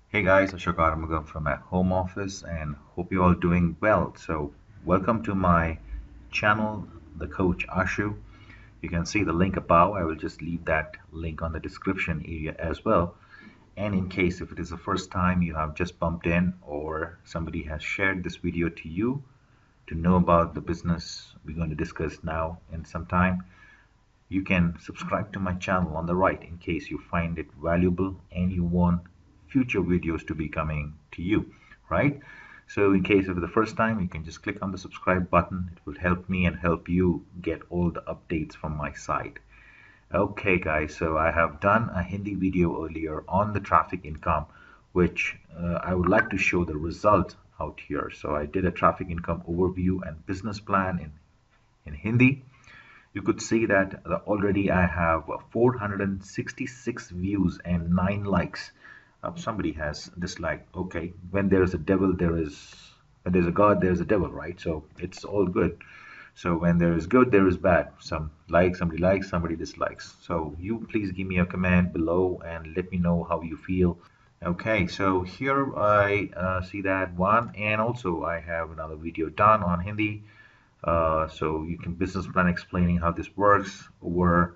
Hey guys, Ashok from my home office and hope you're all doing well. So, welcome to my channel, the coach Ashu. You can see the link above. I will just leave that link on the description area as well. And in case if it is the first time you have just bumped in or somebody has shared this video to you to know about the business we're going to discuss now in some time, you can subscribe to my channel on the right in case you find it valuable and you want future videos to be coming to you, right? So in case of the first time, you can just click on the subscribe button. It will help me and help you get all the updates from my side. Okay guys, so I have done a Hindi video earlier on the traffic income, which I would like to show the result out here. So I did a traffic income overview and business plan in Hindi. You could see that already I have 466 views and 9 likes. Somebody has disliked. Okay, when there is a devil, when there's a God, there's a devil, right? So it's all good. So when there is good, there is bad. Somebody likes, somebody dislikes. So you please give me a comment below and let me know how you feel. Okay, so here I see that one, and also I have another video done on Hindi. So you can business plan explaining how this works over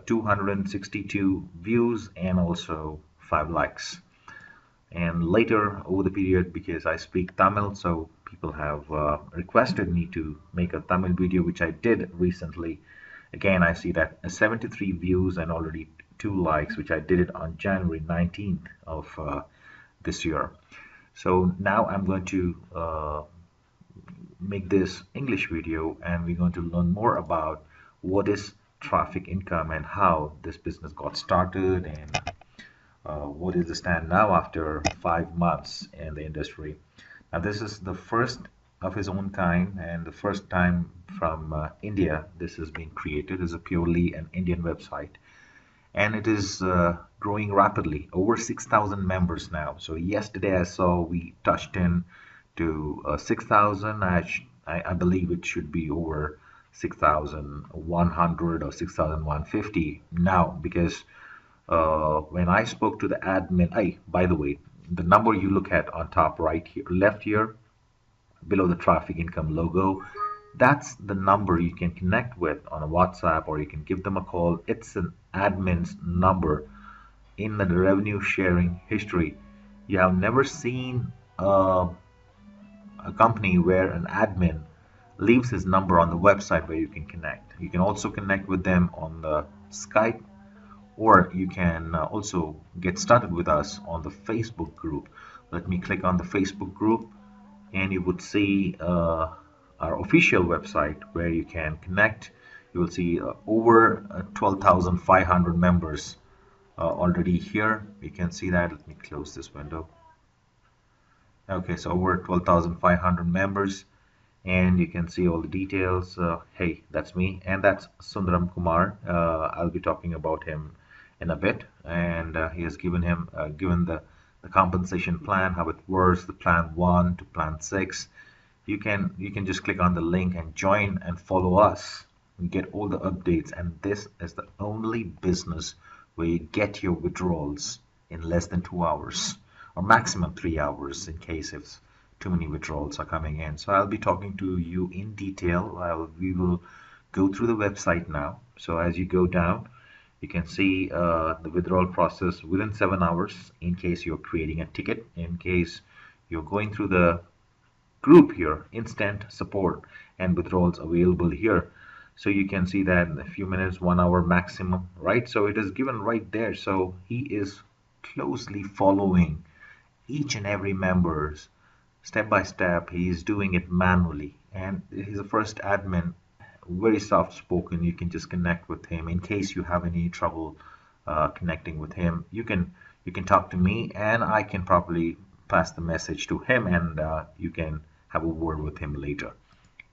262 views and also 5 likes. And later over the period, because I speak Tamil, so people have requested me to make a Tamil video, which I did recently. Again, I see that 73 views and already 2 likes, which I did it on January 19th of this year. So now I'm going to make this English video and we're going to learn more about what is traffic income and how this business got started and what is the stand now after 5 months in the industry. Now this is the first of its own kind and the first time from India this has been created. It's a purely an Indian website and it is growing rapidly, over 6,000 members now. So yesterday I saw we touched in to 6,000. I believe it should be over 6,100 or 6,150 now, because when I spoke to the admin, by the way, the number you look at on top right here, left here, below the traffic income logo, that's the number you can connect with on a WhatsApp, or you can give them a call. It's an admin's number in the revenue sharing history. You have never seen a company where an admin leaves his number on the website where you can connect. You can also connect with them on the Skype, or you can also get started with us on the Facebook group. Let me click on the Facebook group and you would see our official website where you can connect. You will see over 12,500 members already here. You can see that. Let me close this window. Okay, so over 12,500 members, and you can see all the details. Hey, that's me, and that's Sundaram Kumar. I'll be talking about him in a bit, and he has given the compensation plan, how it works, the plan 1 to plan 6. You can just click on the link and join and follow us and get all the updates. And this is the only business where you get your withdrawals in less than 2 hours or maximum 3 hours in case if too many withdrawals are coming in. So I'll be talking to you in detail. We will go through the website now. So as you go down, you can see the withdrawal process within 7 hours in case you're creating a ticket, in case you're going through the group here, instant support and withdrawals available here. So you can see that in a few minutes, 1 hour maximum, right? So it is given right there. So he is closely following each and every member's step by step. He is doing it manually, and he's the first admin, very soft spoken. You can just connect with him in case you have any trouble connecting with him. You can talk to me and I can probably pass the message to him, and you can have a word with him later.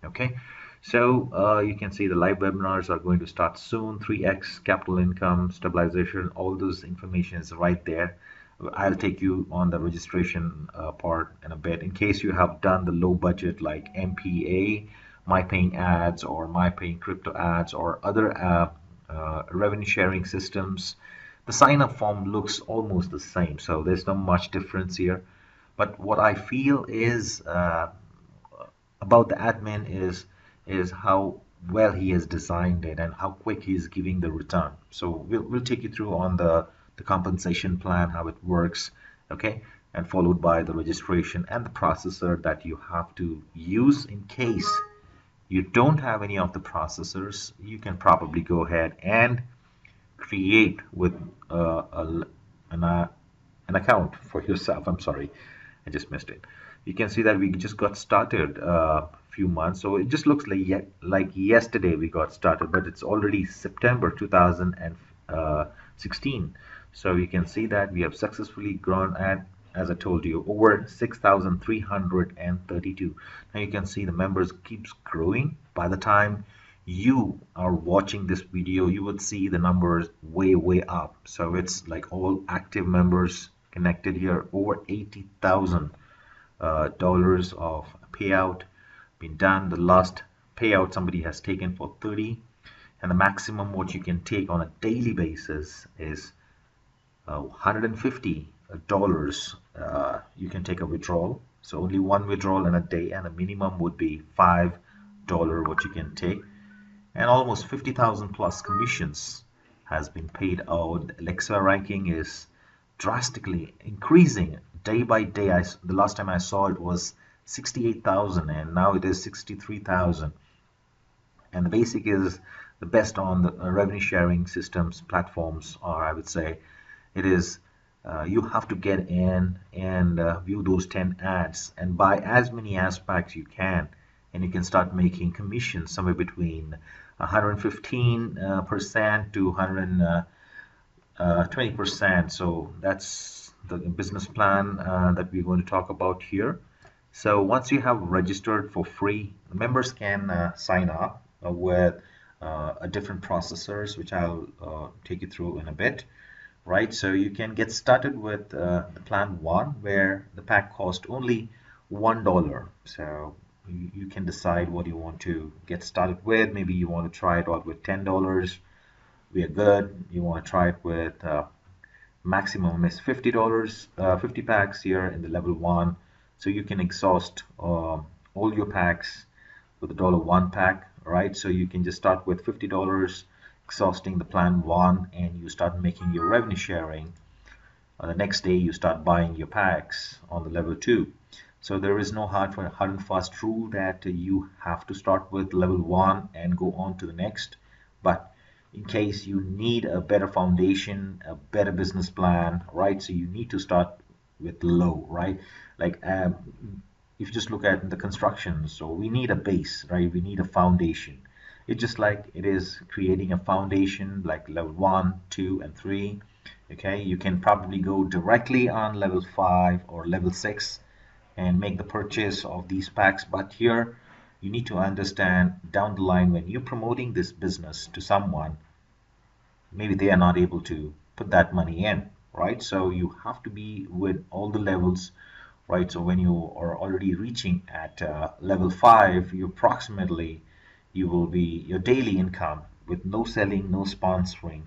Okay, so you can see the live webinars are going to start soon. 3x capital income stabilization, all those information is right there. I'll take you on the registration part in a bit. In case you have done the low budget like MPA, my paying ads, or my paying crypto ads, or other revenue sharing systems, The sign up form looks almost the same, so there's not much difference here. But what I feel is about the admin is how well he has designed it and how quick he is giving the return. So we'll take you through on the compensation plan, how it works, okay, and followed by the registration and the processor that you have to use. In case you don't have any of the processors, you can probably go ahead and create with an, uh, an account for yourself. I'm sorry, I just missed it. You can see that we just got started a few months, so it just looks like yesterday we got started, but it's already September 2016. So you can see that we have successfully grown at, as I told you, over 6,332. Now you can see the members keeps growing. By the time you are watching this video, you would see the numbers way up. So it's like all active members connected here, over 80,000 dollars of payout been done. The last payout somebody has taken for 30, and the maximum what you can take on a daily basis is $150. You can take a withdrawal, so only one withdrawal in a day, and the minimum would be $5 what you can take, and almost 50,000 plus commissions has been paid out. Alexa ranking is drastically increasing day by day. The last time I saw it was 68,000 and now it is 63,000. And the basic is the best on the revenue sharing systems platforms, or I would say it is you have to get in and view those 10 ads and buy as many aspects you can, and you can start making commissions somewhere between 115% to 120%. So that's the business plan that we're going to talk about here. So once you have registered for free, members can sign up with different processors, which I'll take you through in a bit. Right, so you can get started with the plan 1, where the pack cost only $1. So you can decide what you want to get started with. Maybe you want to try it out with $10. We are good. You want to try it with maximum is $50, 50 packs here in the level 1. So you can exhaust all your packs with a $1 pack, right? So you can just start with $50, exhausting the plan 1, and you start making your revenue sharing. The next day you start buying your packs on the level 2. So there is no hard and fast rule that you have to start with level 1 and go on to the next. But in case you need a better foundation, a better business plan, right? So you need to start with low, right? Like if you just look at the construction, so we need a base, right? We need a foundation. It's just like it is creating a foundation like level 1, 2, and 3. Okay, you can probably go directly on level 5 or level 6 and make the purchase of these packs. But here you need to understand down the line, when you're promoting this business to someone, maybe they are not able to put that money in, right? So you have to be with all the levels, right? So when you are already reaching at level 5, you approximately you will be your daily income with no selling, no sponsoring,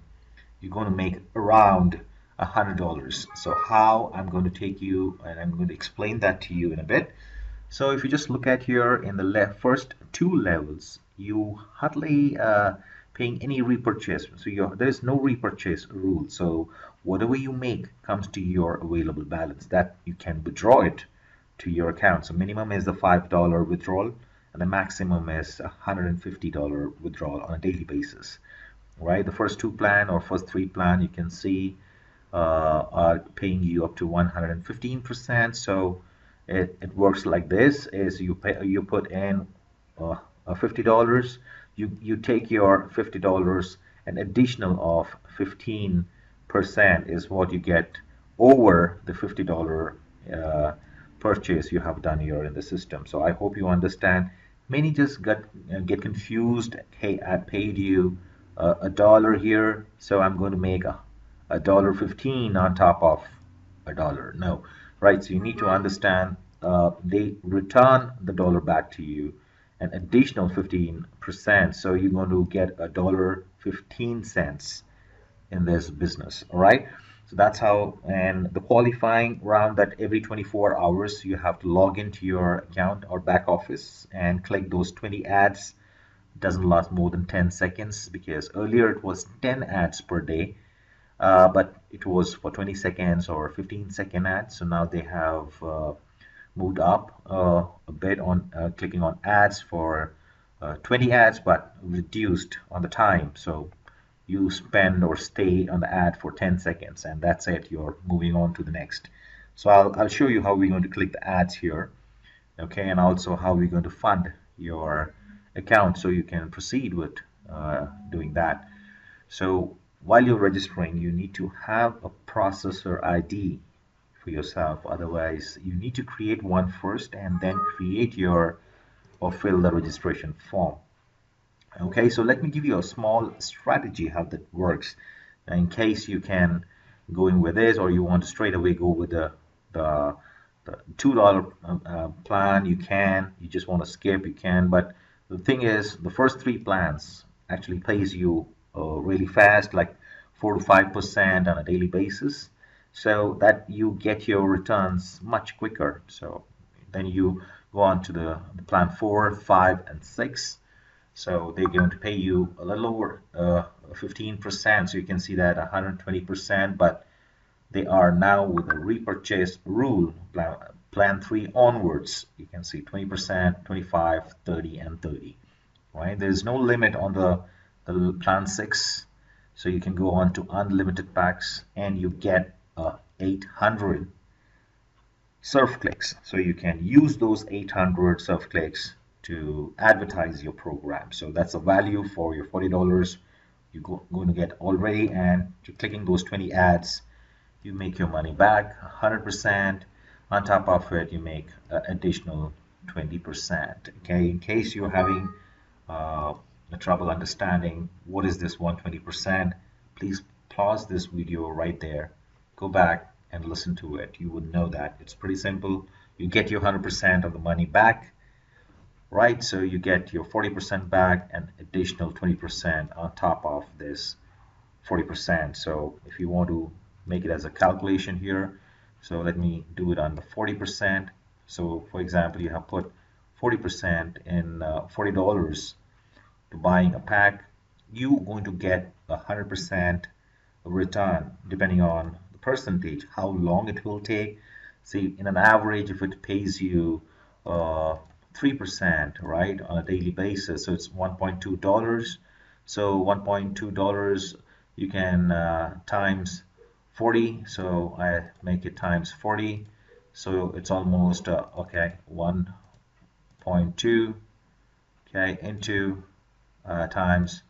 you're going to make around $100. So how I'm going to take you, and I'm going to explain that to you in a bit. So if you just look at here in the first 2 levels, you hardly paying any repurchase. So there is no repurchase rule. So whatever you make comes to your available balance that you can withdraw it to your account. So minimum is the $5 withdrawal, and the maximum is $150 withdrawal on a daily basis, right? The first 2 plan or first 3 plan you can see are paying you up to 115%. So it works like this: is you put in $50, you take your $50, an additional of 15% is what you get over the $50 purchase you have done here in the system. So I hope you understand. Many just get confused. Hey, I paid you $1 here, so I'm going to make a $1.15 on top of $1. No, right? So you need to understand they return the dollar back to you, an additional 15%. So you're going to get $1.15 in this business. All right. So that's how, and the qualifying round, that every 24 hours you have to log into your account or back office and click those 20 ads. It doesn't last more than 10 seconds, because earlier it was 10 ads per day, but it was for 20 seconds or 15-second ads. So now they have moved up a bit on clicking on ads for 20 ads, but reduced on the time. So you spend or stay on the ad for 10 seconds, and that's it. You're moving on to the next. So I'll show you how we're going to click the ads here, okay, and also how we're going to fund your account so you can proceed with doing that. So while you're registering, you need to have a processor ID for yourself. Otherwise, you need to create one first and then create your or fill the registration form. Okay, so let me give you a small strategy how that works, in case you can go in with this, or you want to straight away go with the, the $2 plan. You can. You just want to skip, you can. But the thing is, the first three plans actually pays you really fast, like 4 to 5% on a daily basis, so that you get your returns much quicker. So then you go on to the plan 4, 5, and 6. So they're going to pay you a little over 15%. So you can see that 120%, but they are now with a repurchase rule, plan 3 onwards. You can see 20%, 25, 30, and 30. Right? There's no limit on the plan 6. So you can go on to unlimited packs, and you get 800 surf clicks. So you can use those 800 surf clicks to advertise your program. So that's a value for your $40 you're going to get already, and you're clicking those 20 ads, you make your money back 100%. On top of it, you make additional 20%. Okay, in case you're having the trouble understanding what is this 120%, please pause this video right there, go back and listen to it. You would know that it's pretty simple. You get your 100% of the money back, right? So you get your 40% back and additional 20% on top of this 40%. So if you want to make it as a calculation here, so let me do it on the 40%. So for example, you have put 40% in $40 to buying a pack, you're going to get 100% return depending on the percentage, how long it will take. See, in an average, if it pays you 3%, right, on a daily basis, so it's $1.2. So $1.2 you can times 40, so I make it times 40, so it's almost okay, 1.2, okay, into times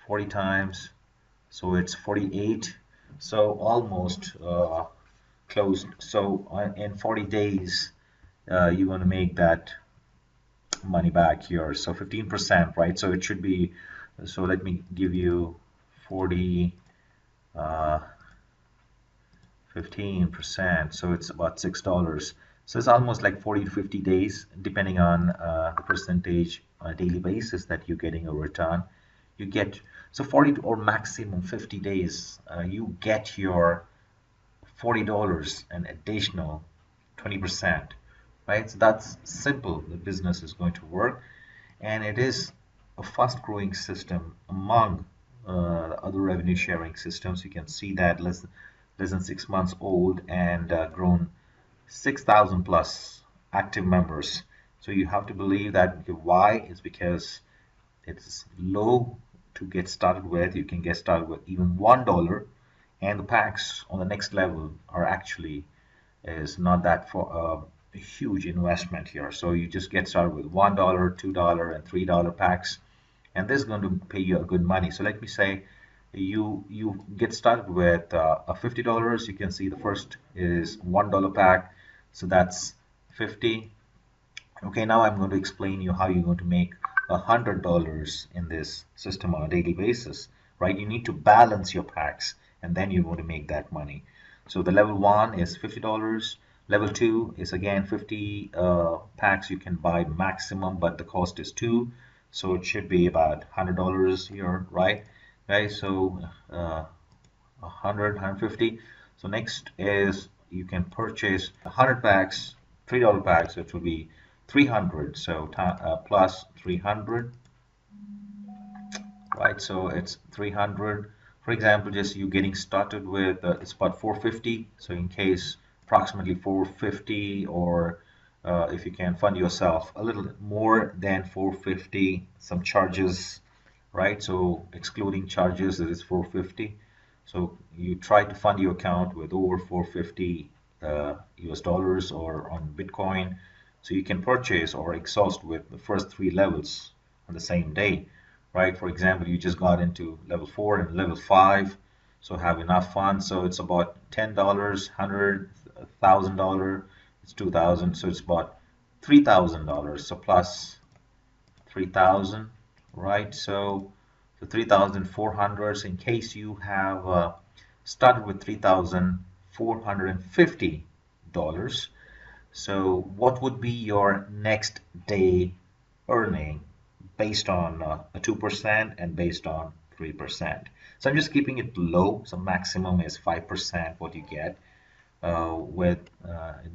40 times, so it's 48, so almost close. So in 40 days you're going to make that money back here, so 15%, right? So it should be, so let me give you 40 15%, so it's about $6. So it's almost like 40 to 50 days depending on the percentage on a daily basis that you're getting a return. You get, so 40 or maximum 50 days you get your $40 and additional 20%, right? So that's simple. The business is going to work, and it is a fast growing system among other revenue sharing systems. You can see that less than 6 months old, and grown 6,000 plus active members. So you have to believe that. Why? Is because it's low to get started with. You can get started with even $1, and the packs on the next level are actually is not that for a huge investment here. So you just get started with $1, $2, and $3 packs, and this is going to pay you a good money. So let me say you get started with a $50. You can see the first is $1 pack, so that's 50. Okay, now I'm going to explain you how you're going to make $100 in this system on a daily basis, right? You need to balance your packs, and then you're going to make that money. So the level 1 is $50. Level 2 is again 50 packs you can buy maximum, but the cost is 2. So it should be about $100 here, right? Right, so 100, 150. So next is you can purchase 100 packs, $3 packs, so it will be 300. So plus 300, right? So it's 300. For example, just you getting started with it's about 450. So in case approximately 450, or if you can fund yourself a little more than 450, some charges, right? So excluding charges, it is 450. So you try to fund your account with over 450 US dollars or on Bitcoin. So you can purchase or exhaust with the first three levels on the same day, right? For example, you just got into level 4 and level 5, so have enough funds. So it's about $10, $100,000, it's 2,000, so it's about $3,000. So plus 3,000, right? So 3,400 in case you have started with $3,450. So what would be your next day earning based on a 2% and based on 3%? So I'm just keeping it low. So maximum is 5% what you get with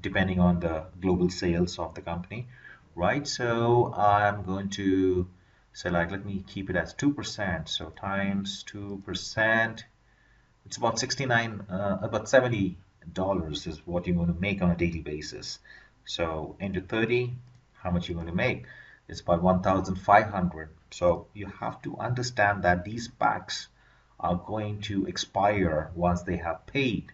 depending on the global sales of the company, right? So I'm going to select, let me keep it as 2%. So times 2%, it's about 69, about $70 is what you're going to make on a daily basis. So into 30, how much you're going to make? It's about 1,500. So you have to understand that these packs are going to expire once they have paid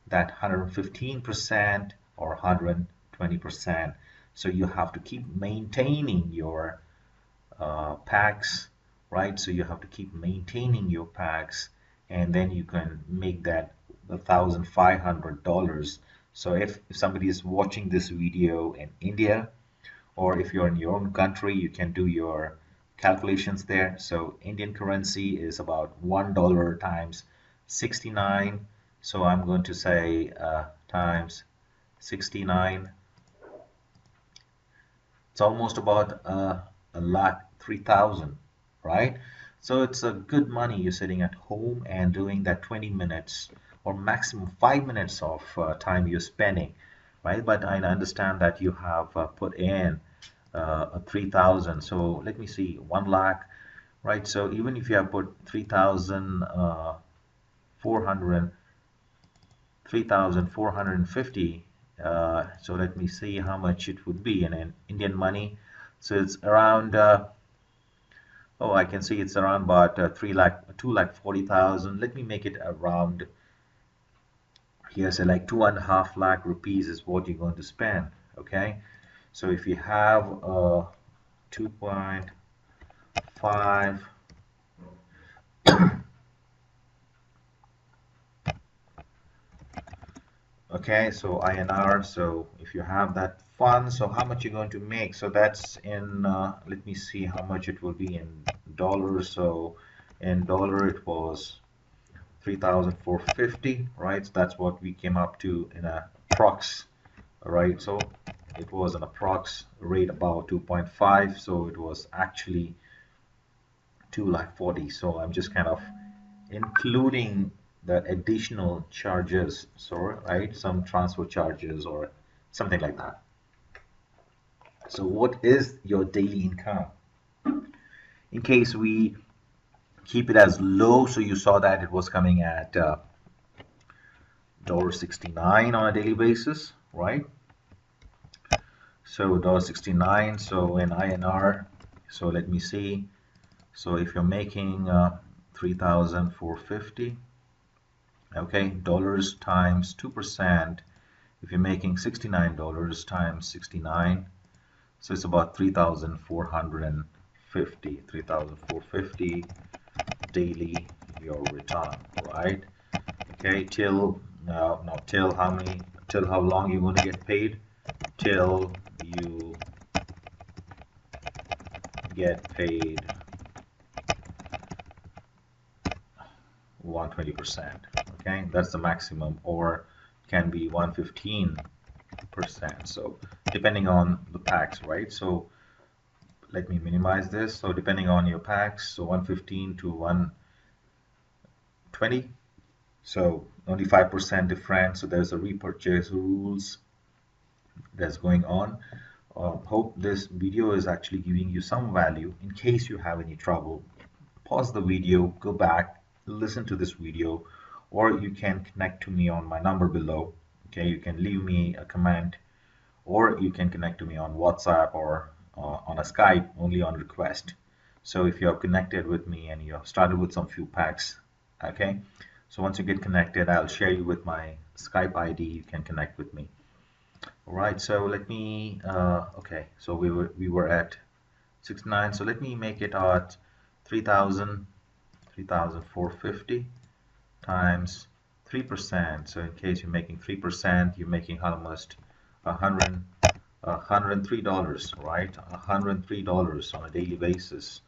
that 115% or 120%. So you have to keep maintaining your packs, right? So you have to keep maintaining your packs, and then you can make that $1,500. So if somebody is watching this video in India, or if you're in your own country, you can do your calculations there. So Indian currency is about $1 times 69. So I'm going to say times 69. It's almost about a lakh 3,000, right? So it's a good money. You're sitting at home and doing that 20 minutes or maximum 5 minutes of time you're spending, right? But I understand that you have put in a 3,000. So let me see, 1 lakh, right? So even if you have put 3,400, 3,450, so let me see how much it would be in Indian money. So it's around oh, I can see it's around about 2,40,000. Let me make it around here. So like 2.5 lakh rupees is what you're going to spend. Okay, so if you have 2.5, okay, so INR. So if you have that fund, so how much you're going to make? So that's in let me see how much it will be in dollars. So in dollar it was 3,450, right? So that's what we came up to in a prox, right? So it was an approx rate about 2.5, so it was actually 2,40,000. So I'm just kind of including the additional charges, so right, some transfer charges or something like that. So what is your daily income? In case we keep it as low, so you saw that it was coming at $1.69 on a daily basis, right? So $1.69, so in INR, so let me see. So if you're making 3,450, okay, dollars times 2%, if you're making $69 times 69, so it's about 3,450 daily your return, right? Okay, till now till how many, till how long you're going to get paid? Till you get paid 120%. Okay, that's the maximum, or can be 115%. So depending on the packs, right? So let me minimize this. So depending on your packs, so 115 to 120, So only 5% difference. So there's a repurchase rules that's going on. Hope this video is actually giving you some value. In case you have any trouble, pause the video, go back, listen to this video, or you can connect to me on my number below. Okay, you can leave me a comment, or you can connect to me on WhatsApp or on a Skype only on request. So if you have connected with me and you have started with some few packs, okay, so once you get connected, I'll share you with my Skype ID. You can connect with me. All right, so let me okay, so we were at 69, so let me make it at 3,000, 3,450 times 3%. So in case you're making 3%, you're making almost $103, right? $103 on a daily basis.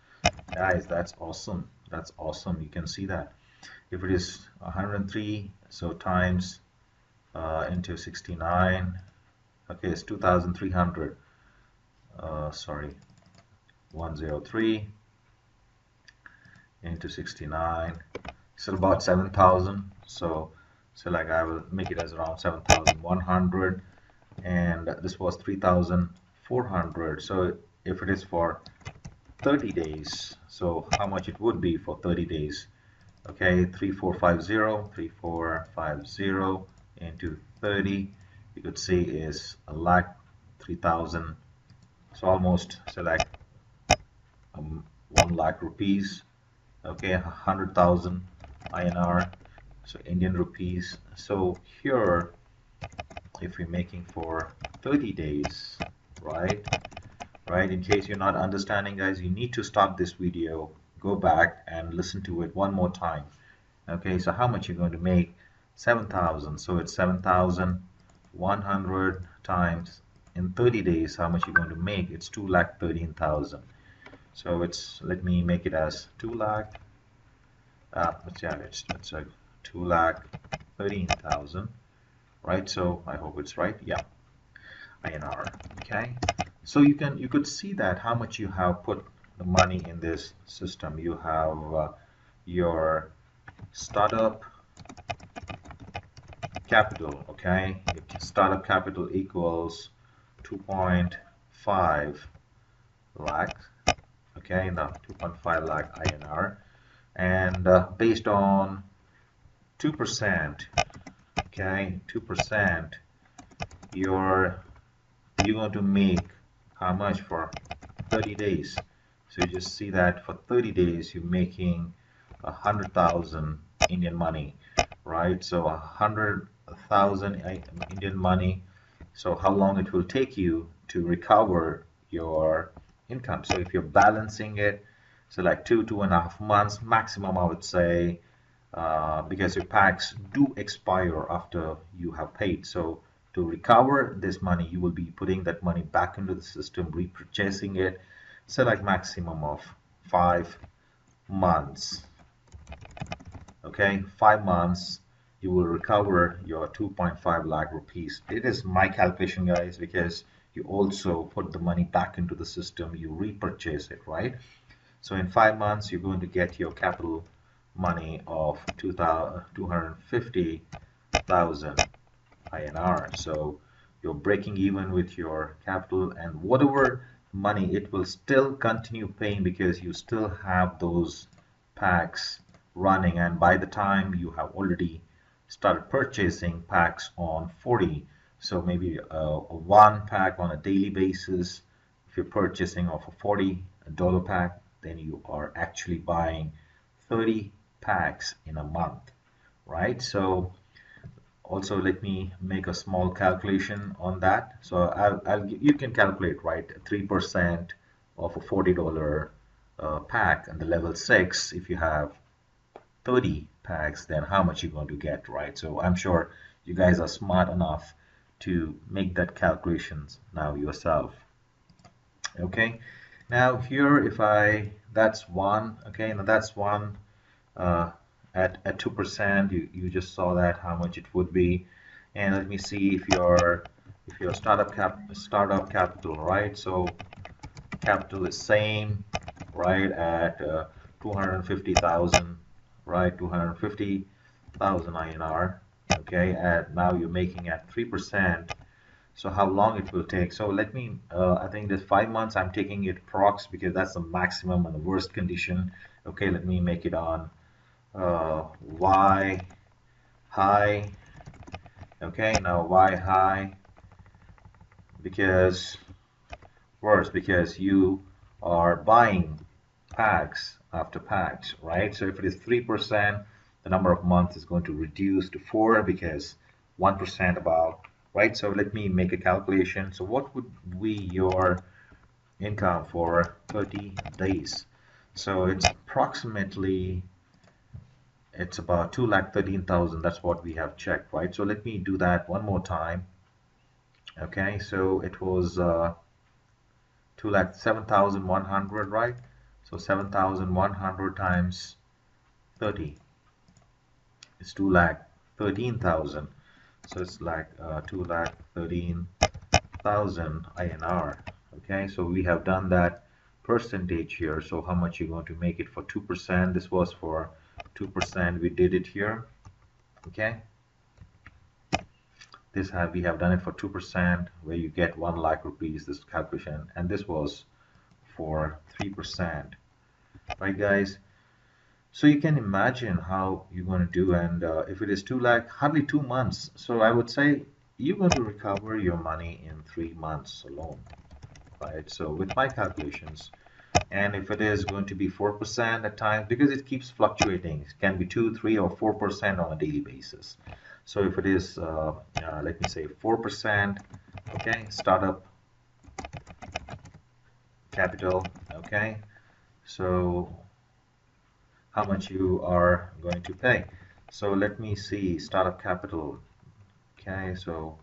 Guys, that's awesome. That's awesome. You can see that. If it is 103, so times into 69, okay, it's 2,300. Sorry, 103 into 69. It's about 7,000. So like I will make it as around 7,100, and this was 3,400. So if it is for 30 days, so how much it would be for 30 days? Okay, 3450 into 30, you could see is a lakh 3,000. So almost, so like 1 lakh rupees. Okay, 100,000 INR, so Indian rupees. So here, if we're making for 30 days, right, in case you're not understanding, guys, you need to stop this video, go back and listen to it one more time. Okay, so how much you're going to make? 7,000. So it's 7,100 times in 30 days. How much you're going to make? It's 2,13,000. So it's, let me make it as 2 lakh. It's 2,13,000, right? So I hope it's right. Yeah, INR. Okay. So you could see that how much you have put the money in this system. You have your startup capital. Okay, your startup capital equals 2.5 lakh. Okay, now 2.5 lakh INR, and based on 2%, okay, 2%, you're going to make how much for 30 days? So you just see that for 30 days you're making 100,000 Indian money, right? So 100,000 Indian money. So how long it will take you to recover your income? So if you're balancing it, so like 2.5 months maximum, I would say, because your packs do expire after you have paid. So to recover this money, you will be putting that money back into the system, repurchasing it. So like maximum of 5 months. Okay, 5 months, you will recover your 2.5 lakh rupees. It is my calculation, guys, because you also put the money back into the system, you repurchase it, right? So in 5 months, you're going to get your capital money of 250,000 INR. So you're breaking even with your capital, and whatever money, it will still continue paying because you still have those packs running, and by the time you have already started purchasing packs on 40, so maybe one pack on a daily basis. If you're purchasing of a $40 pack, then you are actually buying 30 packs in a month, right? So also let me make a small calculation on that. So you can calculate, right, 3% of a $40 pack and the level 6. If you have 30 packs, then how much you're going to get, right? So I'm sure you guys are smart enough to make that calculations now yourself. Okay, now here, if I, that's one. Okay, now that's one. At 2%, you just saw that how much it would be. And let me see if your startup capital, right? So capital is same, right, at 250,000, right? 250,000 INR. Okay, and now you're making at 3%. So how long it will take? So let me, I think this 5 months, I'm taking it prox because that's the maximum and the worst condition. Okay, let me make it on Y high. Okay, now Y high because worse because you are buying packs after packs, right? So if it is 3%, the number of months is going to reduce to 4 because 1% about, right? So let me make a calculation. So what would be your income for 30 days? So it's about 2,13,000. That's what we have checked, right? So let me do that one more time. Okay, so it was 7,100, right? So 7,100 times 30 is 2,13,000. So it's like 2,13,000 INR. Okay, so we have done that percentage here. So how much you're going to make it for 2%? This was for 2%. We did it here. Okay, we have done it for 2%, where you get 1 lakh rupees. This calculation, and this was for 3%. Right, guys? So you can imagine how you're going to do, and if it is 2 lakh, hardly 2 months. So I would say you're going to recover your money in 3 months alone, right? So with my calculations, and if it is going to be 4% at times, because it keeps fluctuating, it can be 2, 3, or 4% on a daily basis. So if it is, let me say 4%, okay, startup capital, okay, so how much you are going to pay. So let me see startup capital. Okay, so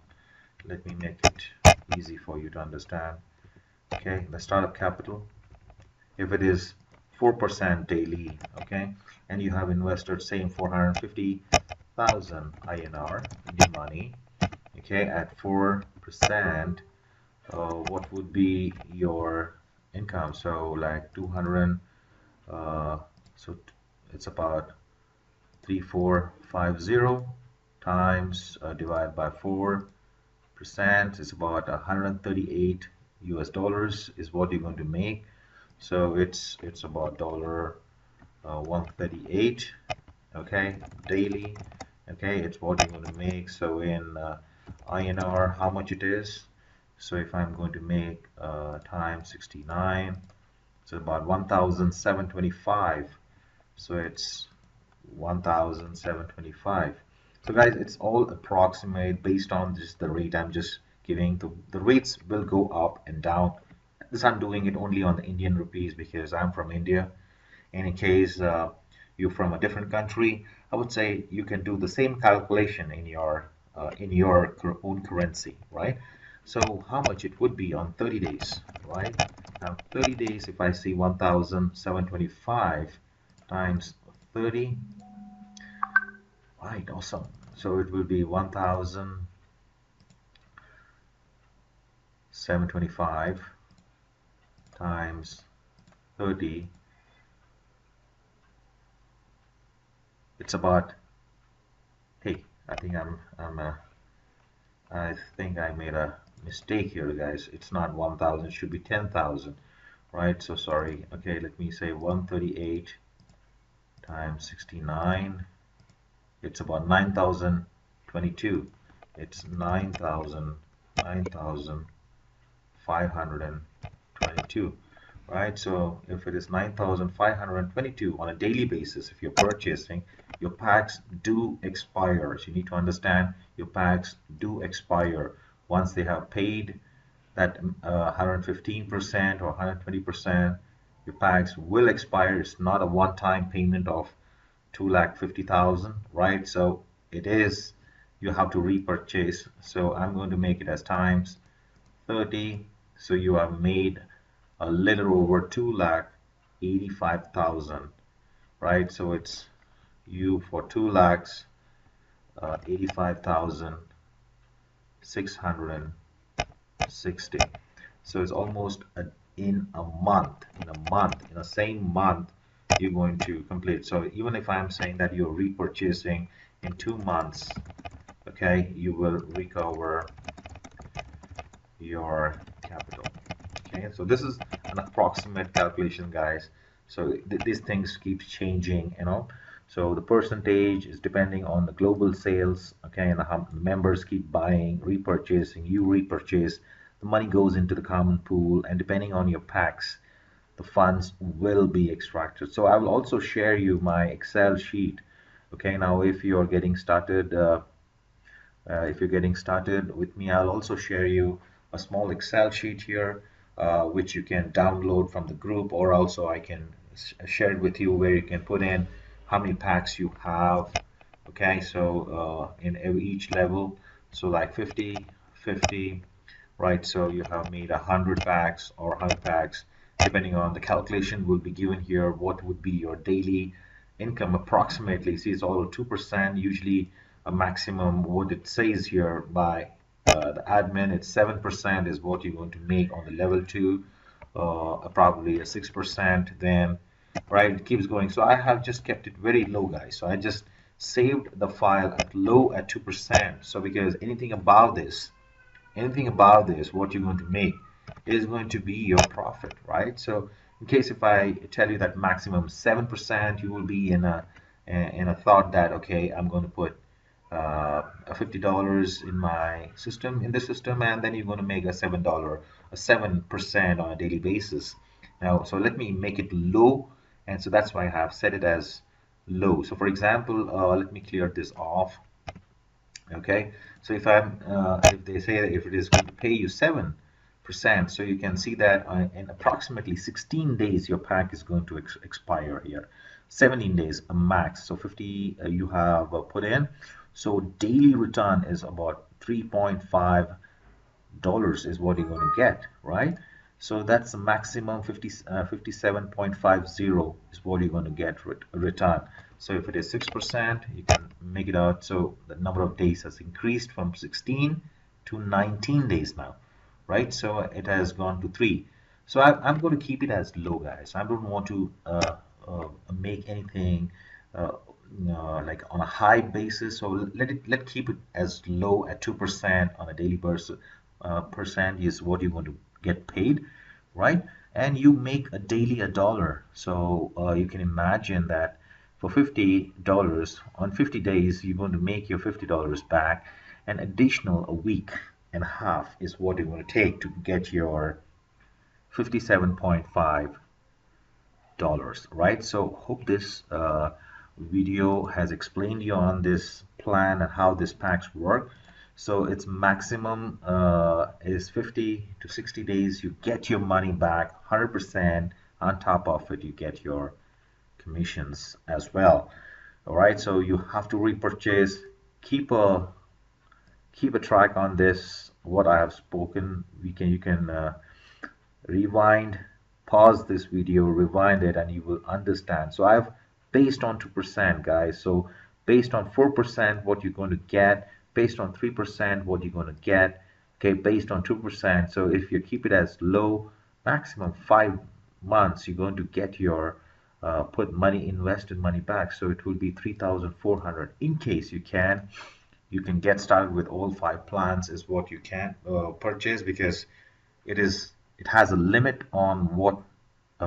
let me make it easy for you to understand. Okay, the startup capital, if it is 4% daily, okay, and you have invested same 450,000 INR new money, okay, at 4%, what would be your income? So like 200, so it's about 3450 times divided by 4% is about 138 US dollars is what you're going to make. So it's about dollar 138, okay, daily. Okay, it's what you're going to make. So in INR, how much it is? So if I'm going to make times 69, it's about 1,725. So it's 1,725. So guys, it's all approximate based on just the rate I'm just giving. The rates will go up and down. This I'm doing it only on the Indian rupees because I'm from India. And in case you're from a different country, I would say you can do the same calculation in your own currency, right? So how much it would be on 30 days, right? Now 30 days, if I see 1,725 times 30, right, awesome. So it will be 1,725 times 30. It's about, hey, I think I made a mistake here, guys. It's not 1,000, it should be 10,000, right? So sorry. Okay, let me say 138 times 69. It's about 9,022. It's 9,522, right? So if it is 9,522 on a daily basis, if you're purchasing, your packs do expire. So you need to understand your packs do expire once they have paid that 115% or 120%. Your packs will expire. It's not a one-time payment of 2,50,000, right? So it is, you have to repurchase. So I'm going to make it as times 30. So you have made a little over 2,85,000, right? So it's you for 2,85,660. So it's almost in a month, in the same month, you're going to complete. So even if I'm saying that you're repurchasing in 2 months, okay, you will recover your capital. Okay, so this is an approximate calculation, guys. So these things keeps changing, you know. So the percentage is depending on the global sales, okay, and how members keep buying, repurchasing, you repurchase. The money goes into the common pool, and depending on your packs, the funds will be extracted. So I will also share you my Excel sheet. Okay, now if you're getting started with me, I'll also share you a small Excel sheet here, which you can download from the group, or also I can share it with you where you can put in how many packs you have. Okay, so in each level, so like 50, 50, right? So you have made 100 packs or 100 packs, depending on the calculation will be given here. What would be your daily income approximately? See, it's all 2%, usually a maximum. What it says here by the admin, it's 7% is what you're going to make on the level 2, probably a 6%, then right, it keeps going. So I have just kept it very low, guys. So I just saved the file at low at 2%. So because anything above this, what you're going to make is going to be your profit, right? So in case if I tell you that maximum 7%, you will be in a thought that, okay, I'm going to put $50 in my system, in the system, and then you're going to make a a 7% on a daily basis. Now, so let me make it low, and so that's why I have set it as low. So for example, let me clear this off. Okay, so if they say that if it is going to pay you 7%, so you can see that in approximately 16 days your pack is going to expire here. 17 days a max. So 50 you have put in. So daily return is about $3.5 is what you're going to get, right? So that's the maximum 57.50 is what you're going to get return. So if it is 6%, you can make it out. So the number of days has increased from 16 to 19 days now, right? So it has gone to 3. So I'm going to keep it as low, guys. I don't want to make anything like on a high basis. So let keep it as low at 2% on a daily basis. Percent is what you're going to get paid, right? And you make a daily $1. So you can imagine that for $50 on 50 days, you're going to make your $50 back. An additional a week and a half is what you're going to take to get your 57.5, right? So hope this video has explained you on this plan and how these packs work. So its maximum is 50 to 60 days. You get your money back 100%. On top of it, you get your commissions as well. All right, so you have to repurchase. Keep a track on this. What I have spoken. You can rewind, pause this video, rewind it, and you will understand. So I've based on 2%, guys. So based on 4%, what you're going to get, based on 3%, what you're going to get, okay, based on 2%. So if you keep it as low, maximum 5 months, you're going to get your invested money back. So it will be 3,400. In case you can get started with all 5 plans is what you can purchase, because it has a limit on what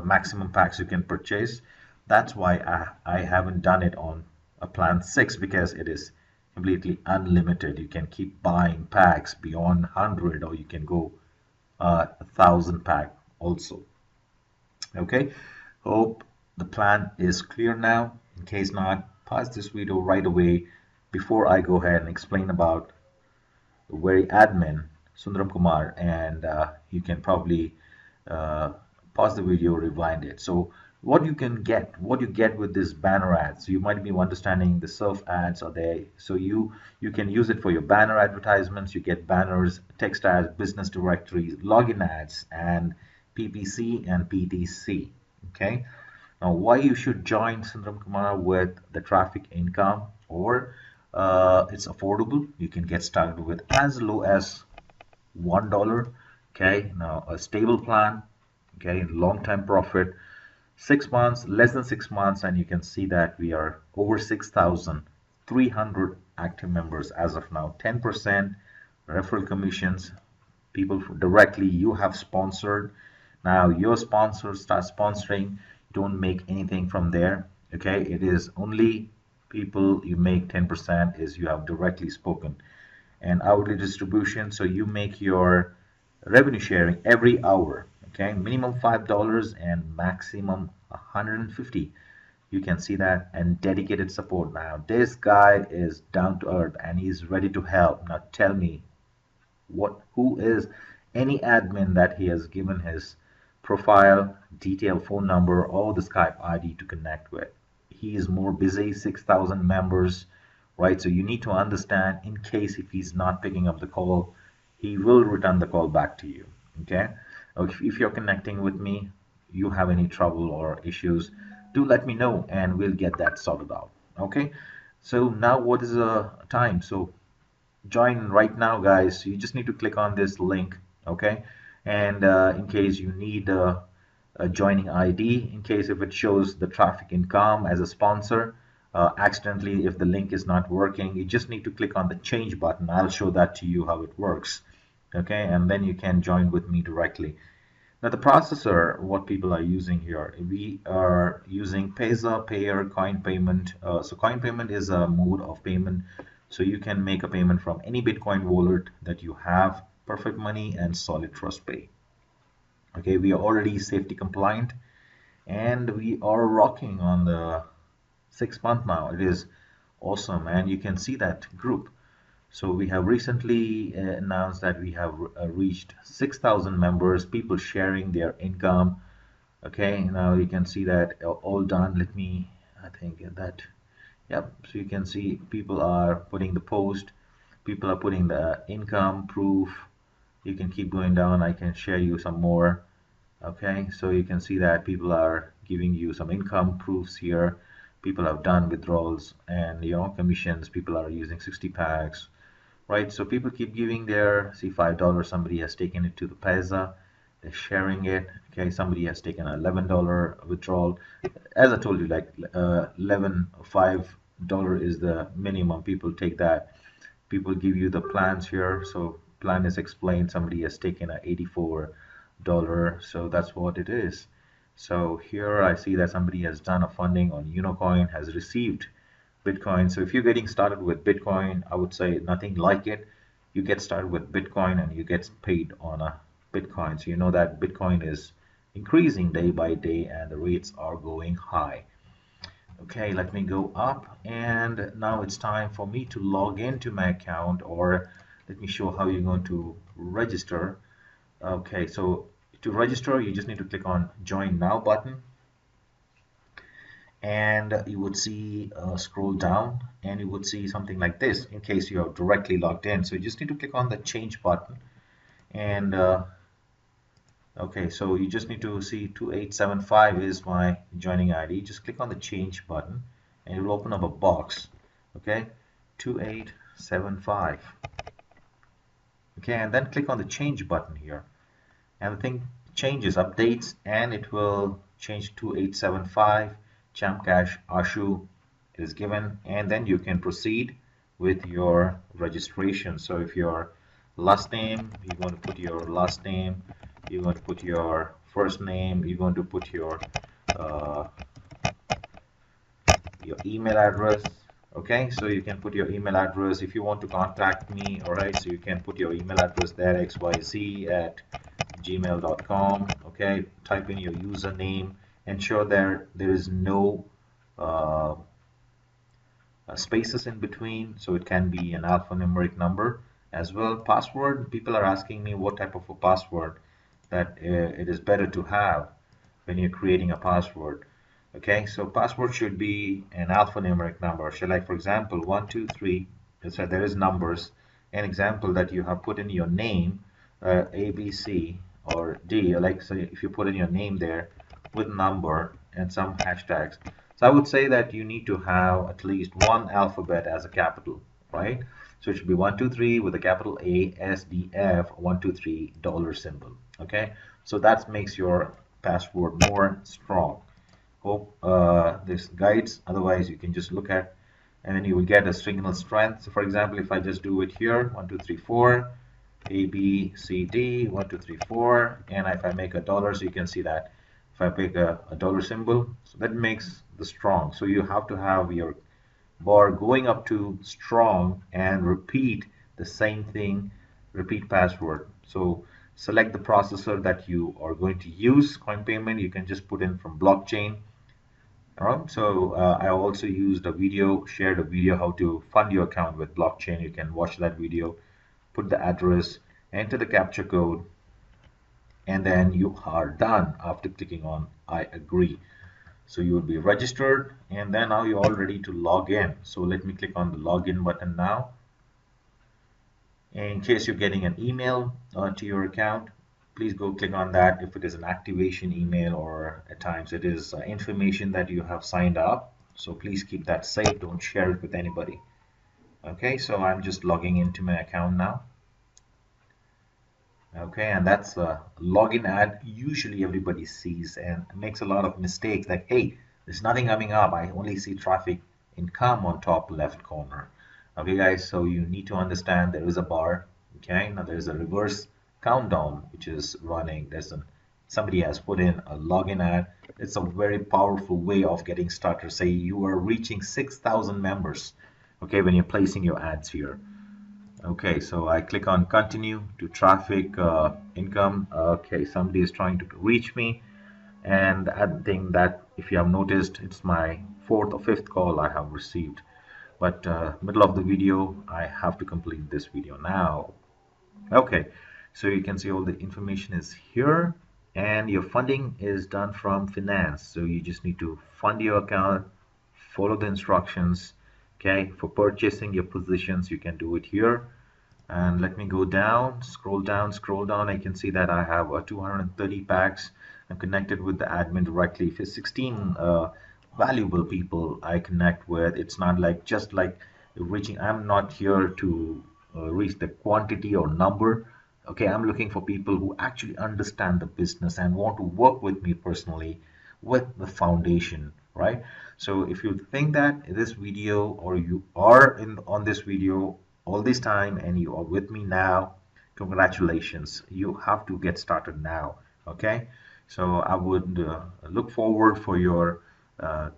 maximum packs you can purchase. That's why I haven't done it on a plan 6, because it is completely unlimited. You can keep buying packs beyond 100, or you can go 1,000 pack also. Okay, hope the plan is clear now. In case not, pause this video right away before I go ahead and explain about the very admin Sundaram Kumar, and you can probably pause the video, rewind it. So what you get with this banner ads, you might be understanding the surf ads are there. So you can use it for your banner advertisements. You get banners, text ads, business directories, login ads, and PPC and PTC. Okay. Now, why you should join Sundaram Kumar with the traffic income, or it's affordable. You can get started with as low as $1. Okay, now a stable plan. Okay, long-term profit, 6 months, less than 6 months, and you can see that we are over 6,000 300 active members as of now. 10% referral commissions, people directly you have sponsored. Now your sponsors start sponsoring, don't make anything from there. Okay, it is only people you make 10% is you have directly spoken. And hourly distribution, so you make your revenue sharing every hour. Okay, minimum $5 and maximum 150. You can see that. And dedicated support. Now this guy is down to earth and he's ready to help. Now tell me, who is any admin that he has given his profile, detailed phone number, or the Skype ID to connect with. He is more busy, 6,000 members, right? So you need to understand, in case if he's not picking up the call, he will return the call back to you. Okay, if you're connecting with me, you have any trouble or issues, do let me know and we'll get that sorted out. Okay, so now what is the time? So join right now, guys. You just need to click on this link. Okay, and in case you need a joining ID, in case if it shows the traffic income as a sponsor accidentally, if the link is not working, you just need to click on the change button. I'll show that to you how it works. Okay, and then you can join with me directly. Now the processor, what people are using here, we are using Payza, Payer, Coin Payment. So Coin Payment is a mode of payment. So you can make a payment from any Bitcoin wallet that you have, Perfect Money and Solid Trust Pay. Okay, we are already safety compliant and we are rocking on the 6 month now. It is awesome, and you can see that group. So we have recently announced that we have reached 6,000 members, people sharing their income. Okay, now you can see that all done. Let me, I think that, yep. So you can see people are putting the post, people are putting the income proof. You can keep going down. I can share you some more. Okay, so you can see that people are giving you some income proofs here. People have done withdrawals and commissions. People are using 60 packs, right? So people keep giving their, see, $5. Somebody has taken it to the Pesa, they're sharing it. Okay, somebody has taken an $11 withdrawal. As I told you, like 11 $5 is the minimum. People take that. People give you the plans here. So plan is explained. Somebody has taken a $84, so that's what it is. So here I see that somebody has done a funding on Unocoin, has received Bitcoin. So if you're getting started with Bitcoin, I would say nothing like it. You get started with Bitcoin and you get paid on a Bitcoin. So you know that Bitcoin is increasing day by day and the rates are going high. Okay, let me go up, and now it's time for me to log into my account, or let me show how you're going to register. Okay, so to register, you just need to click on Join Now button, and you would see scroll down and you would see something like this in case you are directly logged in. So you just need to click on the change button, and okay, so you just need to see 2875 is my joining ID. Just click on the change button and it will open up a box. Okay, 2875. Okay, and then click on the change button here, and the thing changes, updates, and it will change 2875. Champ Cash Ashu is given, and then you can proceed with your registration. So if your last name, you're going to put your last name, you're going to put your first name, you're going to put your email address. Okay, so you can put your email address if you want to contact me. All right, so you can put your email address there, xyz@gmail.com. Okay, type in your username. Ensure there is no spaces in between, so it can be an alphanumeric number as well. Password, people are asking me what type of a password that it is better to have when you're creating a password. Okay, so password should be an alphanumeric number. So like for example 1 2 3, so there is numbers. An example that you have put in your name, A B C or D, like so if you put in your name there with number and some hashtags. So I would say that you need to have at least one alphabet as a capital, right? So it should be 1 2 3 with a capital A S D F 1 2 3 dollar symbol. Okay, so that makes your password more strong. Hope this guides. Otherwise, you can just look at and then you will get a signal strength. So for example, if I just do it here, 1 2 3 4, A B C D, 1 2 3 4, and if I make a dollar, so you can see that if I pick a dollar symbol, so that makes the strong. So you have to have your bar going up to strong and repeat the same thing, repeat password. So select the processor that you are going to use. Coin payment you can just put in from blockchain. All right, so I also used a video, shared a video how to fund your account with blockchain. You can watch that video, put the address, enter the captcha code, and then you are done after clicking on I agree. So you will be registered, and then now you're all ready to log in. So let me click on the login button now. In case you're getting an email to your account, please go click on that if it is an activation email, or at times it is information that you have signed up. So please keep that safe, don't share it with anybody. Okay, so I'm just logging into my account now. Okay, and that's a login ad usually everybody sees and makes a lot of mistakes, like, hey, there's nothing coming up, I only see traffic income on top left corner. Okay guys, so you need to understand there is a bar. Okay, now there's a reverse countdown which is running. Somebody has put in a login ad. It's a very powerful way of getting started. Say you are reaching 6,000 members, okay, when you're placing your ads here. Okay, so I click on continue to traffic income. Okay, somebody is trying to reach me, and I think that if you have noticed, it's my fourth or fifth call I have received. But middle of the video, I have to complete this video now. Okay, so you can see all the information is here, and your funding is done from finance. So you just need to fund your account, follow the instructions. Okay, for purchasing your positions, you can do it here. And let me go down, scroll down. I can see that I have 230 packs. I'm connected with the admin directly. For 16 valuable people I connect with. It's not like just like reaching. I'm not here to reach the quantity or number. Okay, I'm looking for people who actually understand the business and want to work with me personally with the foundation, right? So if you think that this video, or you are in on this video all this time and you are with me now, congratulations, you have to get started now. Okay, so I would look forward for your uh,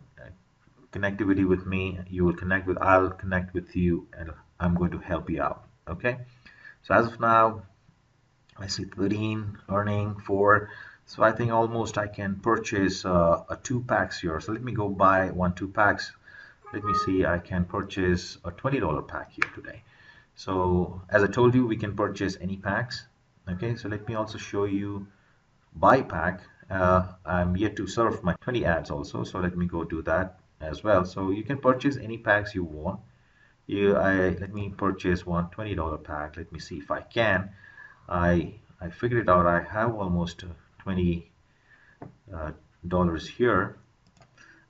connectivity with me. I'll connect with you, and I'm going to help you out. Okay, so as of now I see 13 earning 4, so I think almost I can purchase a 2 packs here. So let me go buy 2 packs. Let me see, I can purchase a $20 pack here today. So as I told you, we can purchase any packs. Okay, so let me also show you buy pack. I'm yet to serve my 20 ads also, so let me go do that as well. So you can purchase any packs you want. Let me purchase one $20 pack. Let me see if I can. I figured it out. I have almost $20 here.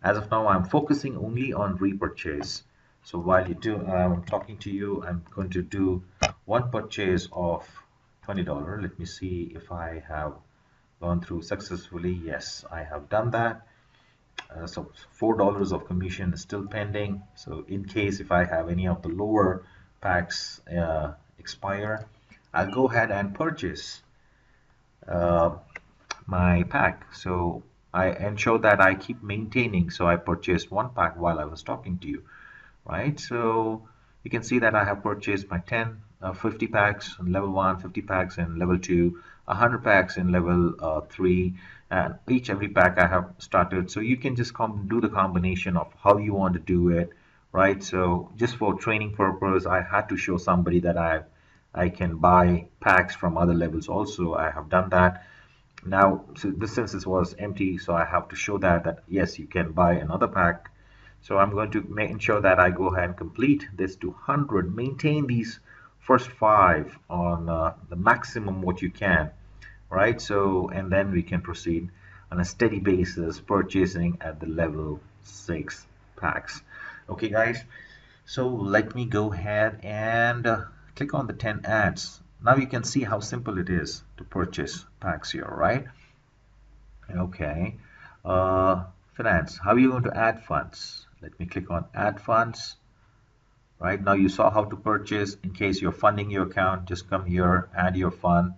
As of now, I'm focusing only on repurchase. So while I'm talking to you, I'm going to do one purchase of $20. Let me see if I have gone through successfully. Yes, I have done that. So $4 of commission is still pending. So in case if I have any of the lower packs expire, I'll go ahead and purchase uh, my pack. So I ensure that I keep maintaining. So I purchased one pack while I was talking to you, right? So you can see that I have purchased my 10 50 packs in level 1, 50 packs in level 2, 100 packs in level 3, and every pack I have started. So you can just do the combination of how you want to do it, right? So just for training purpose, I had to show somebody that I can buy packs from other levels also. I have done that. Now, so this since this was empty, so I have to show that yes, you can buy another pack. So I'm going to make sure that I go ahead and complete this to 100. Maintain these first 5 on the maximum what you can, right? So, and then we can proceed on a steady basis purchasing at the level 6 packs. Okay, guys. So let me go ahead and click on the 10 ads. Now you can see how simple it is to purchase packs here, right? Okay. Finance. How are you going to add funds? Let me click on add funds. Right now you saw how to purchase. In case you're funding your account, just come here, add your fund.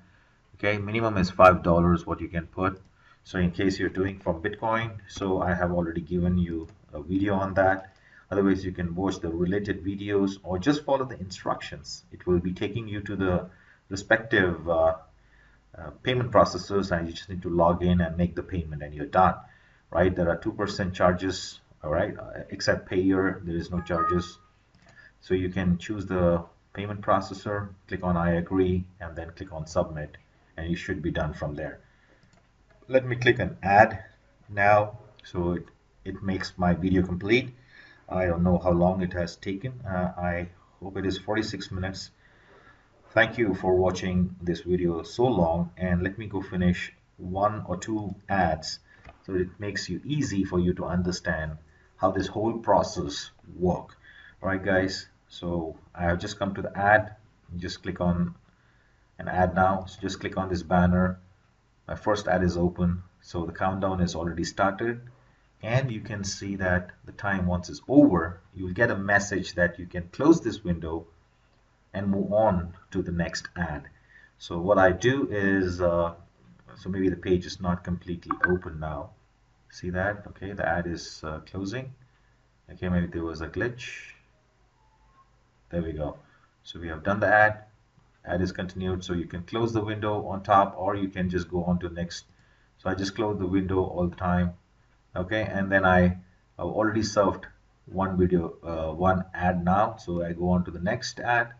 Okay, minimum is $5 what you can put. So in case you're doing from Bitcoin, so I have already given you a video on that. Otherwise, you can watch the related videos or just follow the instructions. It will be taking you to the respective payment processors, and you just need to log in and make the payment and you're done. Right, there are 2% charges. All right, except payer, there is no charges. So you can choose the payment processor, click on I agree, and then click on submit, and you should be done from there. Let me click on add now, so it makes my video complete. I don't know how long it has taken. I hope it is 46 minutes. Thank you for watching this video so long, and let me go finish one or two ads so it makes you easy for you to understand how this whole process work. All right, guys, so I have just come to the ad. Just click on an ad now. So just click on this banner. My first ad is open, so the countdown is already started, and you can see that the time, once it's over, you will get a message that you can close this window and move on to the next ad. So what I do is, so maybe the page is not completely open now. See that? Okay, the ad is closing. Okay, maybe there was a glitch. There we go. So we have done the ad. Ad is continued. So you can close the window on top, or you can just go on to next. So I just close the window all the time. Okay, and then I have already served one video, one ad now. So I go on to the next ad,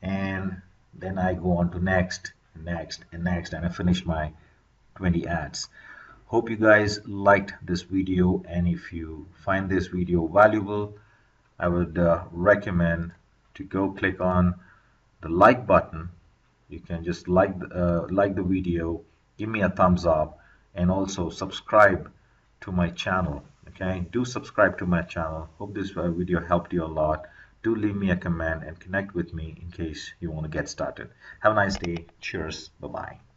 and then I go on to next, next, and next, and I finish my 20 ads. Hope you guys liked this video, and if you find this video valuable, I would recommend to go click on the like button. You can just like the video, give me a thumbs up, and also subscribe to my channel. Okay, do subscribe to my channel. Hope this video helped you a lot. Do leave me a comment and connect with me in case you want to get started. Have a nice day. Cheers. Bye bye.